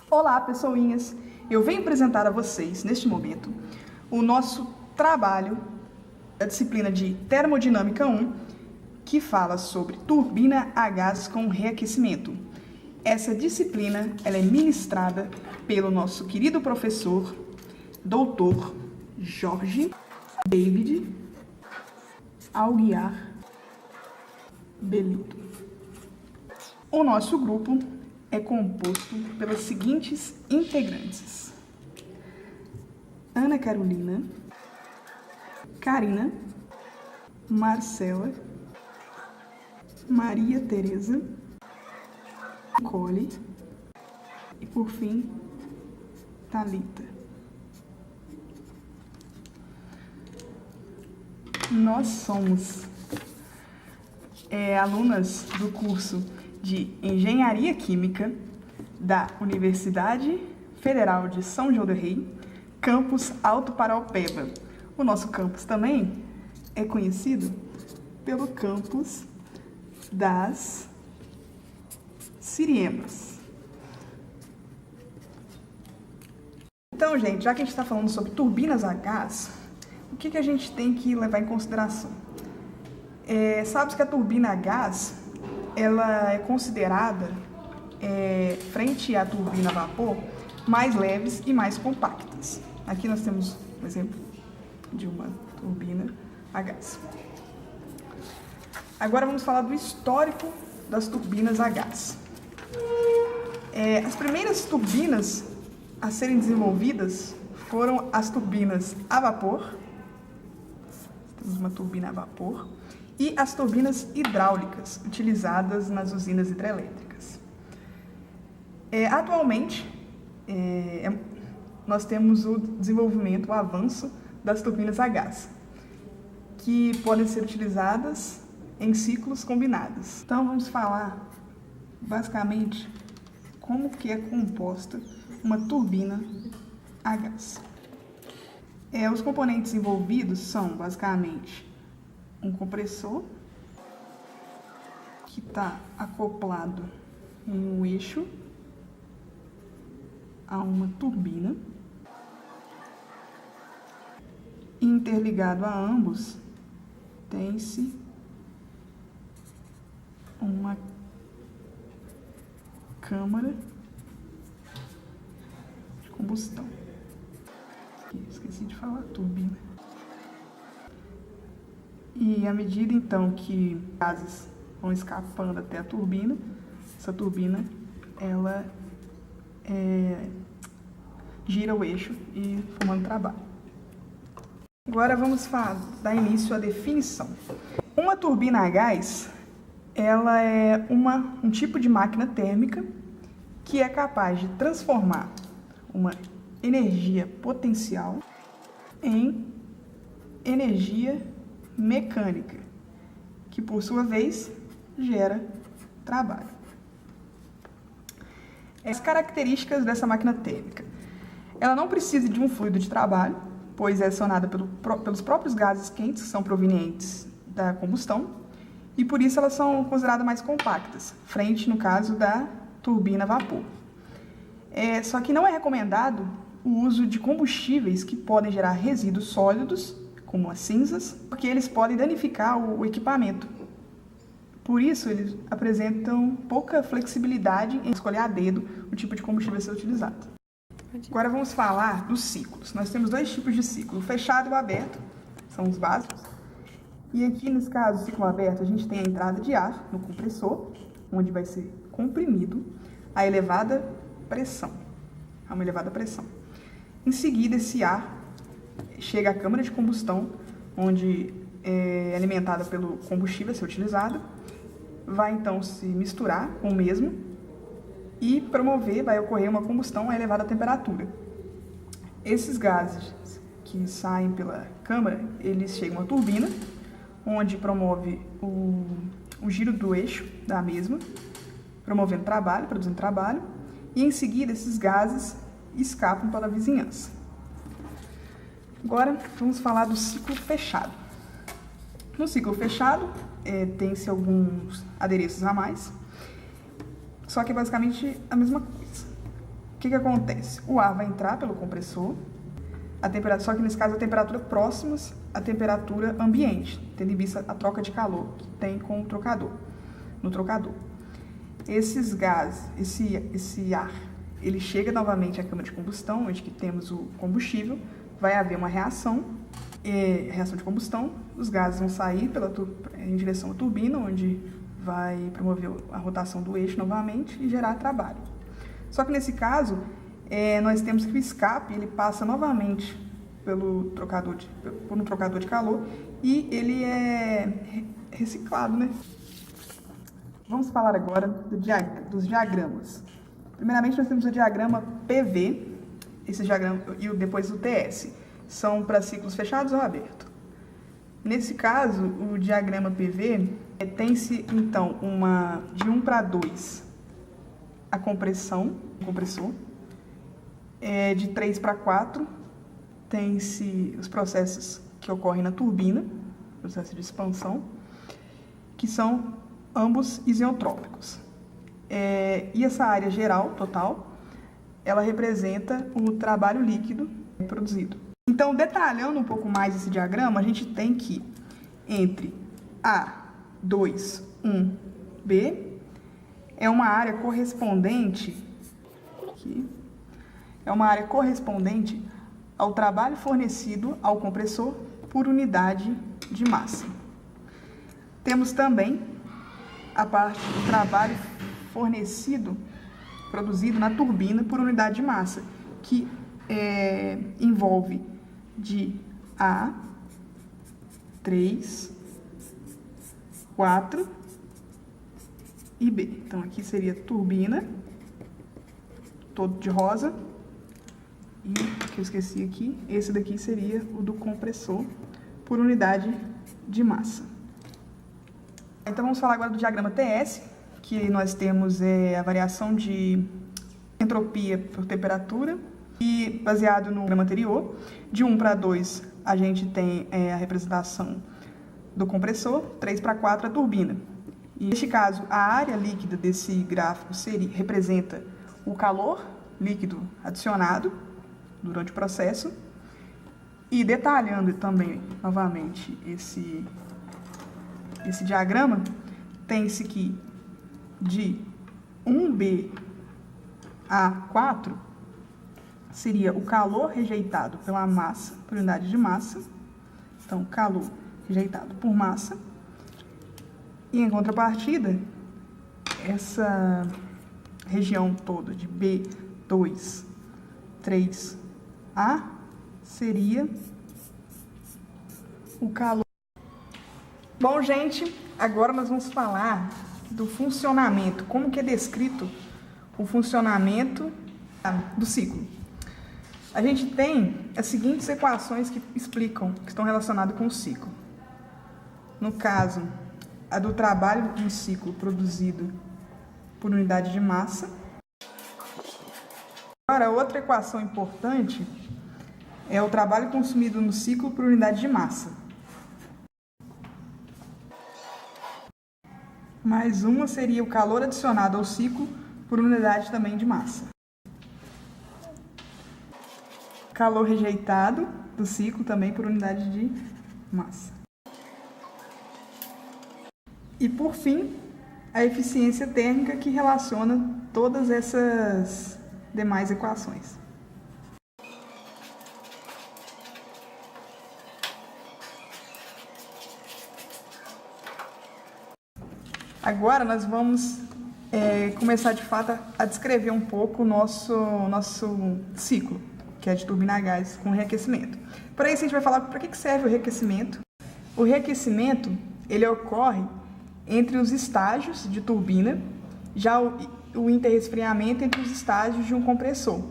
Olá, pessoinhas! Eu venho apresentar a vocês, neste momento, o nosso trabalho da disciplina de Termodinâmica 1, que fala sobre turbina a gás com reaquecimento. Essa disciplina ela é ministrada pelo nosso querido professor, doutor Jorge David Aguiar Belito. O nosso grupo é composto pelas seguintes integrantes: Ana Carolina, Karina, Marcela, Maria Tereza, Nicole e, por fim, Thalita. Nós somos alunas do curso de Engenharia Química da Universidade Federal de São João del Rei, campus Alto Paraopeba. O nosso campus também é conhecido pelo campus das Siriemas. Então, gente, já que a gente está falando sobre turbinas a gás, o que a gente tem que levar em consideração? Sabe-se que a turbina a gás ela é considerada, frente à turbina a vapor, mais leves e mais compactas. Aqui nós temos um exemplo de uma turbina a gás. Agora vamos falar do histórico das turbinas a gás. As primeiras turbinas a serem desenvolvidas foram as turbinas a vapor. Temos uma turbina a vapor. E as turbinas hidráulicas, utilizadas nas usinas hidrelétricas. Atualmente, nós temos o desenvolvimento, o avanço das turbinas a gás, que podem ser utilizadas em ciclos combinados. Então, vamos falar, basicamente, como que é composta uma turbina a gás. Os componentes envolvidos são, basicamente, um compressor que está acoplado em um eixo a uma turbina. Interligado a ambos tem-se uma câmara de combustão. Esqueci de falar turbina. E à medida, então, que gases vão escapando até a turbina, essa turbina, ela gira o eixo e formando trabalho. Agora vamos dar início à definição. Uma turbina a gás, ela é um tipo de máquina térmica que é capaz de transformar uma energia potencial em energia mecânica, que por sua vez gera trabalho. As características dessa máquina térmica: ela não precisa de um fluido de trabalho, pois é acionada pelos próprios gases quentes que são provenientes da combustão, e por isso elas são consideradas mais compactas, frente, no caso, da turbina a vapor. Só que não é recomendado o uso de combustíveis que podem gerar resíduos sólidos, como as cinzas, porque eles podem danificar o equipamento. Por isso, eles apresentam pouca flexibilidade em escolher a dedo o tipo de combustível a ser utilizado. Agora vamos falar dos ciclos. Nós temos dois tipos de ciclo, o fechado e o aberto, são os básicos. E aqui, nesse caso, o ciclo aberto, a gente tem a entrada de ar no compressor, onde vai ser comprimido a elevada pressão, a uma elevada pressão. Em seguida, esse ar chega à câmara de combustão, onde é alimentada pelo combustível a ser utilizado, vai então se misturar com o mesmo e vai ocorrer uma combustão a elevada temperatura. Esses gases que saem pela câmara, eles chegam à turbina, onde promove o giro do eixo da mesma, promovendo trabalho, produzindo trabalho, e em seguida esses gases escapam para a vizinhança. Agora, vamos falar do ciclo fechado. No ciclo fechado, tem-se alguns adereços a mais, só que é basicamente a mesma coisa. O que acontece? O ar vai entrar pelo compressor, só que nesse caso a temperatura próximas à temperatura ambiente, tendo em vista a troca de calor que tem com o trocador, no trocador. Esses gases, esse ar, ele chega novamente à câmara de combustão, onde que temos o combustível, vai haver uma reação de combustão, os gases vão sair em direção à turbina, onde vai promover a rotação do eixo novamente e gerar trabalho. Só que nesse caso, nós temos que o escape ele passa novamente por um trocador de calor e ele é reciclado, né? Vamos falar agora dos diagramas. Primeiramente, nós temos o diagrama PV, esse diagrama, e depois o TS. São para ciclos fechados ou abertos. Nesse caso, o diagrama PV tem-se, então, de 1 para 2 a compressor. De 3 para 4 tem-se os processos que ocorrem na turbina, processo de expansão, que são ambos isentrópicos. E essa área geral, total, ela representa o trabalho líquido produzido. Então, detalhando um pouco mais esse diagrama, a gente tem que entre A, 2, 1, B, é uma área correspondente ao trabalho fornecido ao compressor por unidade de massa. Temos também a parte do trabalho produzido na turbina por unidade de massa, que envolve de A, 3, 4 e B. Então, aqui seria turbina, todo de rosa. E, que eu esqueci aqui, esse daqui seria o do compressor por unidade de massa. Então, vamos falar agora do diagrama TS, que nós temos a variação de entropia por temperatura. E, baseado no diagrama anterior, de 1 para 2, a gente tem a representação do compressor, 3 para 4, a turbina. E, neste caso, a área líquida desse gráfico representa o calor líquido adicionado durante o processo. E, detalhando também, novamente, esse diagrama, tem-se que de 1B a 4, seria o calor rejeitado pela massa, por unidade de massa. Então, calor rejeitado por massa. E, em contrapartida, essa região toda de B2, 3A, seria o calor. Bom, gente, agora nós vamos falar do funcionamento, como que é descrito o funcionamento do ciclo. A gente tem as seguintes equações que explicam, que estão relacionadas com o ciclo. No caso, a do trabalho de um ciclo produzido por unidade de massa. Agora, outra equação importante é o trabalho consumido no ciclo por unidade de massa. Mais uma seria o calor adicionado ao ciclo por unidade também de massa. Calor rejeitado do ciclo também por unidade de massa. E, por fim, a eficiência térmica que relaciona todas essas demais equações. Agora nós vamos começar de fato a descrever um pouco o nosso ciclo, que é de turbina a gás com reaquecimento. Para isso a gente vai falar para que serve o reaquecimento. O reaquecimento ele ocorre entre os estágios de turbina, já o interresfriamento entre os estágios de um compressor.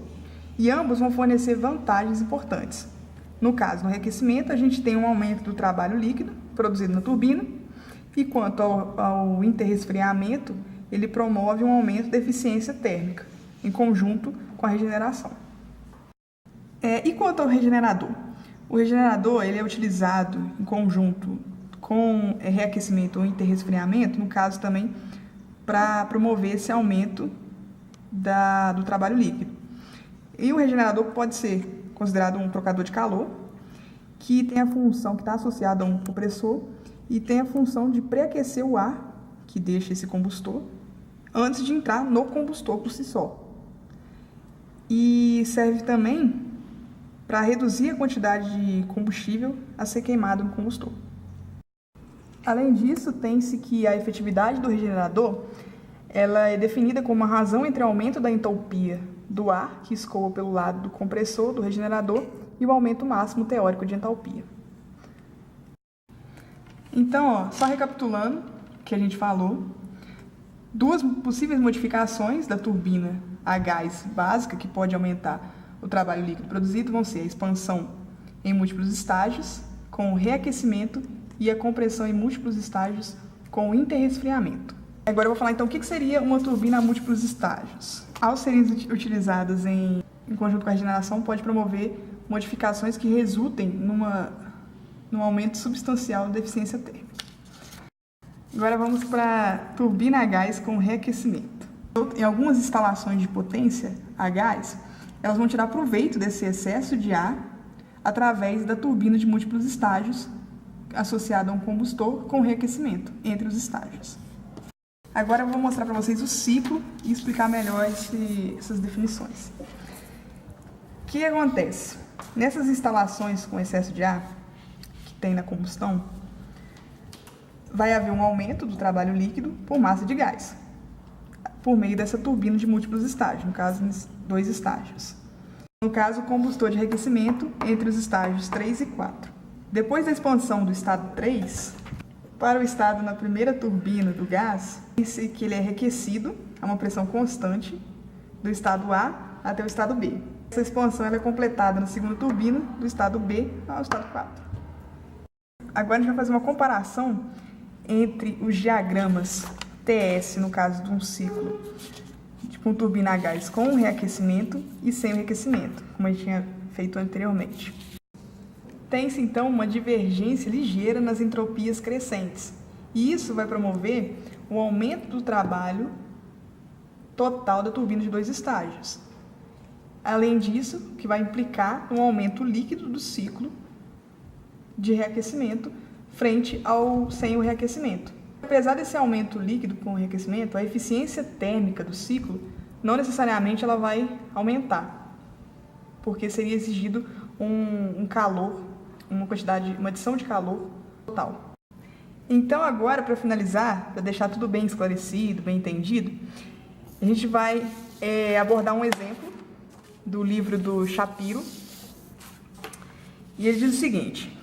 E ambos vão fornecer vantagens importantes. No caso, no reaquecimento, a gente tem um aumento do trabalho líquido produzido na turbina, e quanto ao interresfriamento, ele promove um aumento da eficiência térmica, em conjunto com a regeneração. E quanto ao regenerador? O regenerador ele é utilizado em conjunto com reaquecimento ou interresfriamento, no caso também, para promover esse aumento do trabalho líquido. E o regenerador pode ser considerado um trocador de calor, que tem a função que está associada a um compressor e tem a função de pré-aquecer o ar, que deixa esse combustor, antes de entrar no combustor por si só. E serve também para reduzir a quantidade de combustível a ser queimado no combustor. Além disso, tem-se que a efetividade do regenerador ela é definida como a razão entre o aumento da entropia do ar, que escoa pelo lado do compressor do regenerador, e o aumento máximo teórico de entalpia. Então, só recapitulando o que a gente falou, duas possíveis modificações da turbina a gás básica, que pode aumentar o trabalho líquido produzido, vão ser a expansão em múltiplos estágios, com o reaquecimento, e a compressão em múltiplos estágios, com o interresfriamento. Agora eu vou falar então o que seria uma turbina a múltiplos estágios. Ao serem utilizadas em conjunto com a regeneração, pode promover modificações que resultem num aumento substancial da eficiência térmica. Agora vamos para a turbina a gás com reaquecimento. Em algumas instalações de potência a gás, elas vão tirar proveito desse excesso de ar através da turbina de múltiplos estágios associada a um combustor com reaquecimento entre os estágios. Agora eu vou mostrar para vocês o ciclo e explicar melhor essas definições. O que acontece? Nessas instalações com excesso de ar que tem na combustão, vai haver um aumento do trabalho líquido por massa de gás, por meio dessa turbina de múltiplos estágios, no caso, 2 estágios. No caso, o combustor de reaquecimento entre os estágios 3 e 4. Depois da expansão do estado 3, para o estado na primeira turbina do gás, disse que ele é reaquecido a uma pressão constante do estado A até o estado B. Essa expansão ela é completada na segunda turbina, do estado B ao estado 4. Agora a gente vai fazer uma comparação entre os diagramas TS, no caso de um ciclo com turbina a gás com reaquecimento e sem o reaquecimento, como a gente tinha feito anteriormente. Tem-se então uma divergência ligeira nas entropias crescentes, e isso vai promover o aumento do trabalho total da turbina de 2 estágios. Além disso, que vai implicar um aumento líquido do ciclo de reaquecimento frente ao sem o reaquecimento. Apesar desse aumento líquido com o reaquecimento, a eficiência térmica do ciclo não necessariamente ela vai aumentar, porque seria exigido um calor, uma adição de calor total. Então agora, para finalizar, para deixar tudo bem esclarecido, bem entendido, a gente vai abordar um exemplo do livro do Shapiro, e ele diz o seguinte: